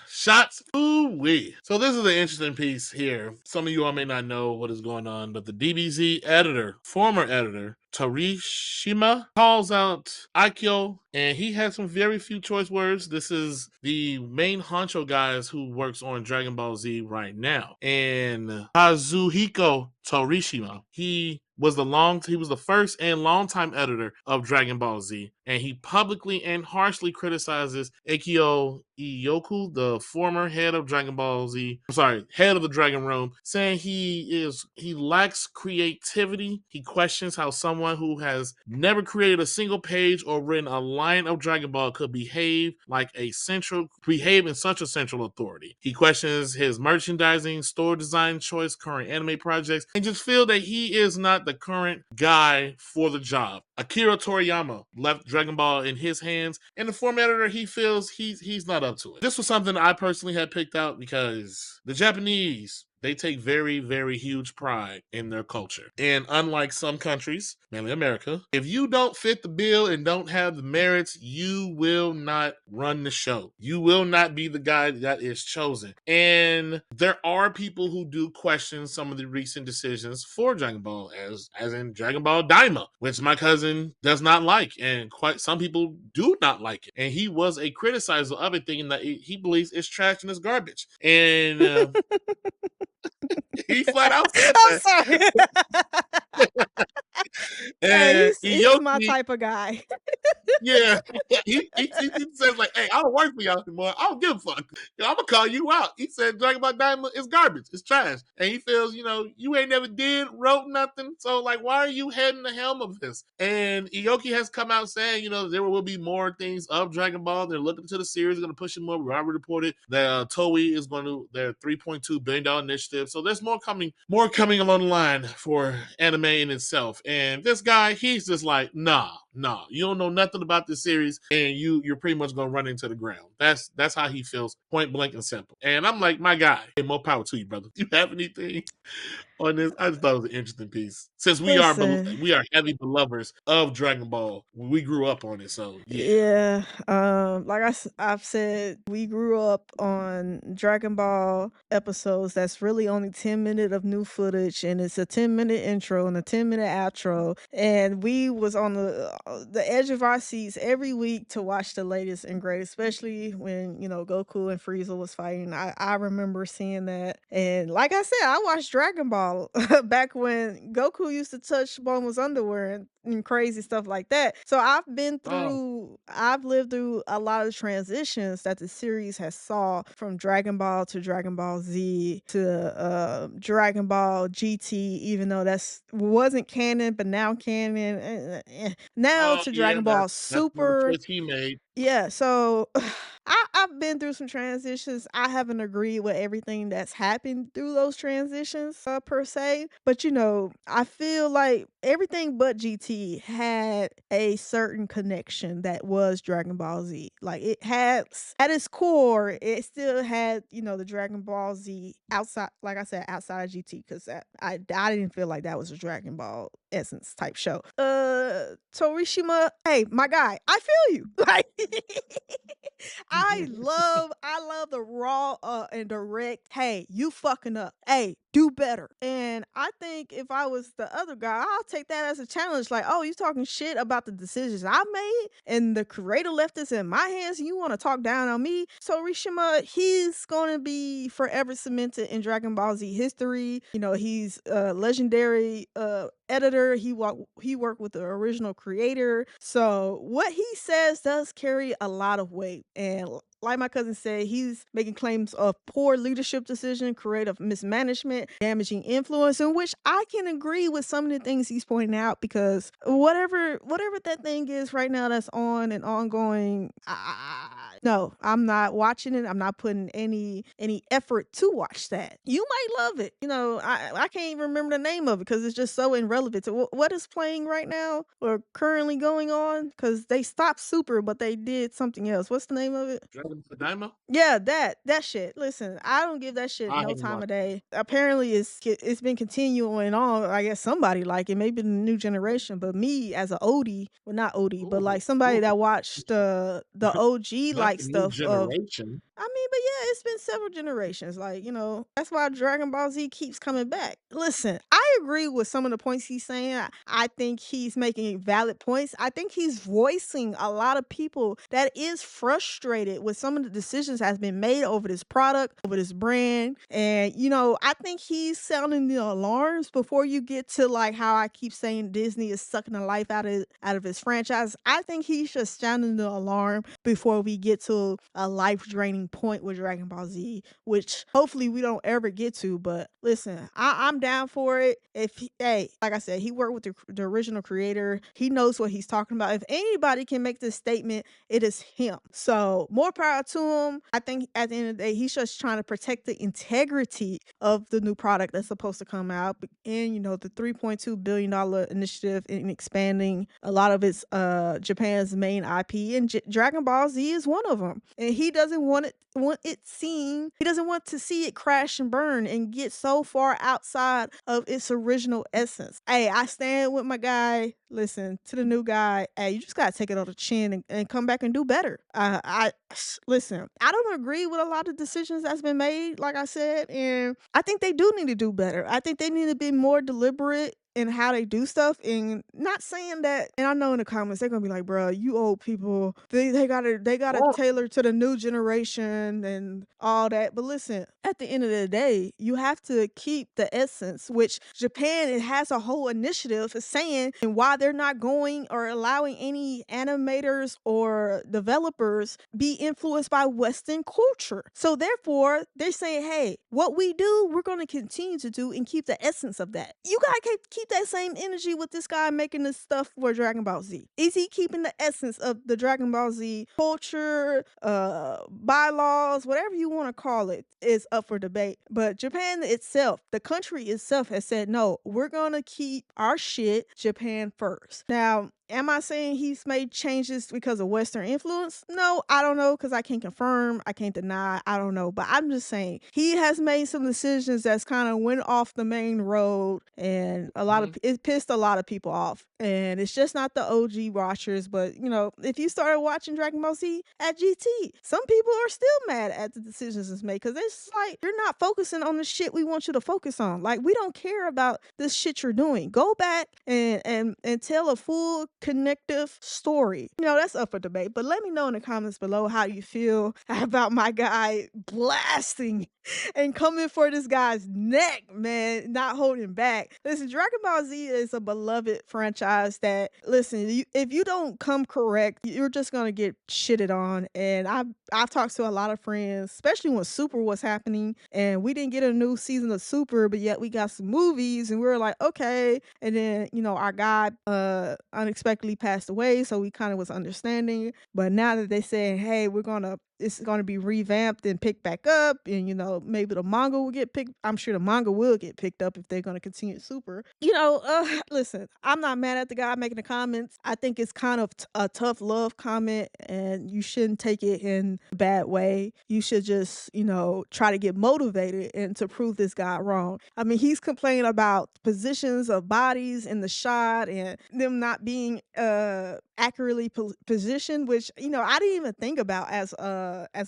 Shots. Ooh-wee. So this is an interesting piece here. Some of you all may not know what is going on, but the DBZ editor, former editor, Torishima, calls out Aiko, and he had some very few choice words. This is the main honcho guys who works on Dragon Ball Z right now. And Kazuhiko Torishima, he was the first and longtime editor of Dragon Ball Z, and he publicly and harshly criticizes Aiko Yuoki, the former head of Dragon Ball Z, head of the Dragon Realm, saying he lacks creativity. He questions how someone who has never created a single page or written a line of Dragon Ball could behave in such a central authority. He questions his merchandising, store design choice, current anime projects, and just feel that he is not the current guy for the job. Akira Toriyama left Dragon Ball in his hands, and the former editor, he feels he's not up to it. This was something I personally had picked out because the Japanese, they take very, very huge pride in their culture. And unlike some countries, mainly America, if you don't fit the bill and don't have the merits, you will not run the show. You will not be the guy that is chosen. And there are people who do question some of the recent decisions for Dragon Ball, as in Dragon Ball Daima, which my cousin does not like, and quite some people do not like it. And he was a criticizer of it, thinking that he believes it's trash and it's garbage. And he flat out said I'm that. sorry. Hey, And he's my Yuoki, type of guy. yeah, he says like, "Hey, I don't work for y'all anymore. I don't give a fuck. I'm gonna call you out." He said, "Dragon Ball Diamond is garbage. It's trash." And he feels, you ain't never wrote nothing. So like, why are you heading the helm of this? And Yuoki has come out saying, there will be more things of Dragon Ball. They're looking to the series, going to push it more. We already reported that Toei is going to their $3.2 billion initiative. So there's more coming along the line for anime in itself. And this guy, he's just like, nah, you don't know nothing about this series, and you're pretty much gonna run into the ground. That's how he feels, point blank and simple. And I'm like, my guy, hey, more power to you, brother. You have anything on this? I just thought it was an interesting piece. Since we are heavy belovers of Dragon Ball, we grew up on it, so yeah. Like I've said, we grew up on Dragon Ball episodes that's really only 10 minutes of new footage, and it's a 10-minute intro and a 10-minute outro, and we was on the edge of our seats every week to watch the latest and greatest, especially when Goku and Frieza was fighting. I remember seeing that, and like I said, I watched Dragon Ball back when Goku used to touch Bulma's underwear and crazy stuff like that. So I've lived through a lot of transitions that the series has saw, from Dragon Ball to Dragon Ball Z to Dragon Ball GT, even though that's wasn't canon, but now canon. Now to Dragon Ball Super. That's choice he made. Yeah, so I've been through some transitions. I haven't agreed with everything that's happened through those transitions, per se. But I feel like everything but GT had a certain connection that was Dragon Ball Z. Like, it had, at its core, it still had, the Dragon Ball Z outside, like I said, outside of GT, because I didn't feel like that was a Dragon Ball essence type show. Torishima, hey, my guy, I feel you. Like, I love the raw and direct, hey, you fucking up. Hey, do better. And I think if I was the other guy, I'll take that as a challenge. Like, oh, you talking shit about the decisions I made, and the creator left this in my hands, and you want to talk down on me? So Rishima, he's gonna be forever cemented in Dragon Ball Z history. He's a legendary editor. He worked with the original creator. So what he says does carry a lot of weight. And like my cousin said, he's making claims of poor leadership decision, creative mismanagement, damaging influence, in which I can agree with some of the things he's pointing out, because whatever that thing is right now that's on and ongoing, no, I'm not watching it. I'm not putting any effort to watch that. You might love it. I can't even remember the name of it because it's just so irrelevant to what is playing right now or currently going on, because they stopped Super, but they did something else. What's the name of it? Daima? Yeah, that shit. Listen, I don't give that shit no time of day. Apparently, it's been continuing on. I guess somebody like it, maybe the new generation. But me as an oldie, well, not oldie, but like somebody that watched the OG, not like the new stuff of generation. I mean, but yeah, it's been several generations. Like, that's why Dragon Ball Z keeps coming back. Listen, I agree with some of the points he's saying. I think he's making valid points. I think he's voicing a lot of people that is frustrated with some of the decisions that's been made over this product, over this brand. And, I think he's sounding the alarms before you get to like how I keep saying Disney is sucking the life out of his franchise. I think he's just sounding the alarm before we get to a life draining point with Dragon Ball Z, which hopefully we don't ever get to. But listen, I'm down for it. Hey, like I said, he worked with the original creator. He knows what he's talking about. If anybody can make this statement, it is him. So more power to him. I think at the end of the day, he's just trying to protect the integrity of the new product that's supposed to come out. And the $3.2 billion initiative in expanding a lot of its Japan's main IP, and Dragon Ball Z is one of them. And he doesn't want it seen. He doesn't want to see it crash and burn and get so far outside of its original essence. Hey, I stand with my guy. Listen to the new guy. Hey, you just gotta take it on the chin and come back and do better. I listen. I don't agree with a lot of decisions that's been made, like I said, and I think they do need to do better. I think they need to be more deliberate in how they do stuff, and not saying that. And I know in the comments they're gonna be like, "Bro, you old people, they gotta Or tailor to the new generation and all that." But listen, at the end of the day, you have to keep the essence, which Japan it has a whole initiative is saying, and why they're not going or allowing any animators or developers be influenced by Western culture. So therefore, they're saying, "Hey, what we do, we're going to continue to do and keep the essence of that." You gotta keep that same energy with this guy making this stuff for Dragon Ball Z. Is he keeping the essence of the Dragon Ball Z culture, bylaws, whatever you want to call it, is up for debate. But Japan itself, the country itself, has said, no, we're gonna keep our shit Japan first. Now, am I saying he's made changes because of Western influence? No, I don't know, because I can't confirm, I can't deny, I don't know. But I'm just saying he has made some decisions that's kind of went off the main road, and it pissed a lot of people off. And it's just not the OG watchers, but if you started watching Dragon Ball Z at GT, some people are still mad at the decisions it's made, because it's like you're not focusing on the shit we want you to focus on. Like, we don't care about this shit you're doing. Go back and tell a full connective story. That's up for debate. But let me know in the comments below how you feel about my guy blasting and coming for this guy's neck, man, not holding back. Listen, Dragon Ball Z is a beloved franchise that, listen, if you don't come correct, you're just gonna get shitted on. And I've talked to a lot of friends, especially when Super was happening, and we didn't get a new season of Super, but yet we got some movies, and we were like, okay. And then our guy unexpectedly passed away, so we kind of was understanding. But now that they said, hey, it's gonna be revamped and picked back up, and maybe the manga will get picked. I'm sure the manga will get picked up if they're gonna continue Super. Listen, I'm not mad at the guy making the comments. I think it's kind of a tough love comment, and you shouldn't take it in a bad way. You should just try to get motivated and to prove this guy wrong. I mean, he's complaining about positions of bodies in the shot and them not being accurately positioned, which I didn't even think about as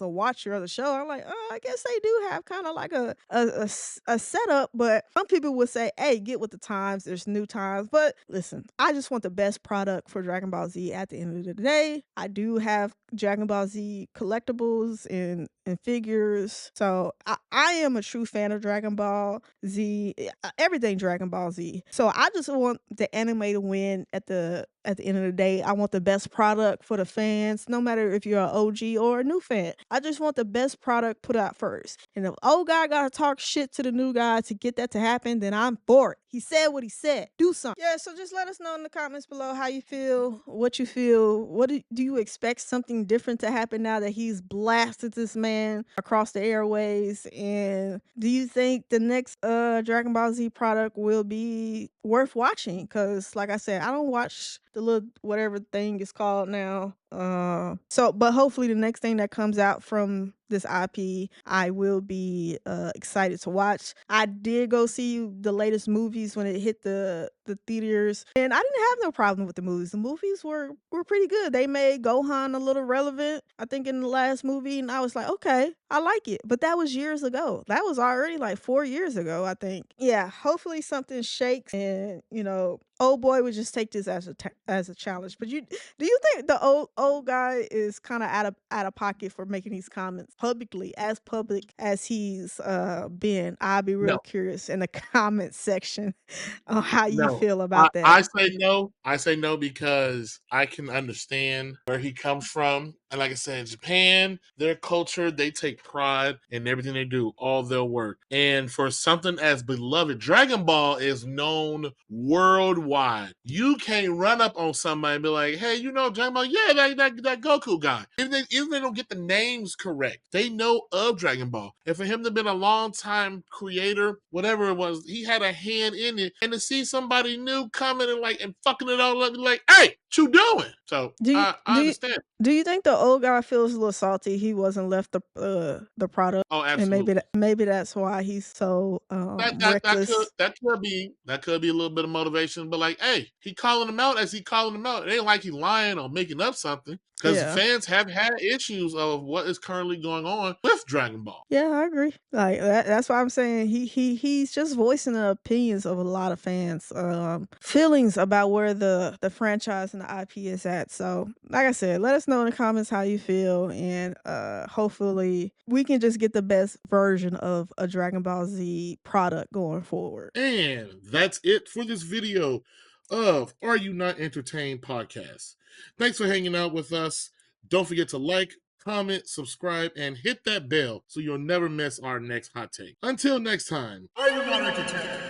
a watcher of the show. I'm like, oh, I guess they do have kind of like a setup, but some people would say, hey, get with the times, there's new times. But listen, I just want the best product for Dragon Ball Z at the end of the day. I do have Dragon Ball Z collectibles and figures, so I am a true fan of Dragon Ball Z, everything Dragon Ball Z. So I just want the anime to win at the end of the day. I want the best product for the fans, no matter if you're an OG or a new fan. I just want the best product put out first. And if old guy gotta talk shit to the new guy to get that to happen, then I'm for it. He said what he said. Do something. Yeah, so just let us know in the comments below how you feel, what you feel. What do you expect something different to happen now that he's blasted this man across the airways? And do you think the next Dragon Ball Z product will be worth watching? Because like I said, I don't watch the little whatever thing is called now. But hopefully the next thing that comes out from this IP, I will be excited to watch. I did go see the latest movies when it hit the the theaters, and I didn't have no problem with the movies. The movies were pretty good. They made Gohan a little relevant, I think, in the last movie, and I was like, okay, I like it. But that was years ago. That was already like 4 years ago, I think. Yeah, hopefully something shakes, and old boy would just take this as a challenge. But do you think the old guy is kind of out of pocket for making these comments publicly, as public as he's been? I'll be real No, curious in the comment section on how you no. feel I, about that. I say no. I say no because I can understand where he comes from. And like I said, Japan, their culture, they take pride in everything they do, all their work. And for something as beloved, Dragon Ball is known worldwide. You can't run up on somebody and be like, hey, Dragon Ball? Yeah, that Goku guy. Even they don't get the names correct, they know of Dragon Ball. And for him to have been a long time creator, whatever it was, he had a hand in it. And to see somebody new coming and fucking it all up, like, hey, what you doing? So Do you I do you understand. do you think the old guy feels a little salty he wasn't left the product, Oh, and absolutely. maybe that's why he's so reckless? That could be a little bit of motivation, but like, hey, he calling him out as he calling him out. It ain't like he lying or making up something. Because Yeah. fans have had issues of what is currently going on with Dragon Ball. Yeah, I agree. Like that's why I'm saying he's just voicing the opinions of a lot of fans, feelings about where the franchise and the IP is at. So, like I said, let us know in the comments how you feel, and hopefully we can just get the best version of a Dragon Ball Z product going forward. And that's it for this video of Are You Not Entertained podcast. Thanks for hanging out with us. Don't forget to like, comment, subscribe, and hit that bell so you'll never miss our next hot take. Until next time, Are You Not Entertained?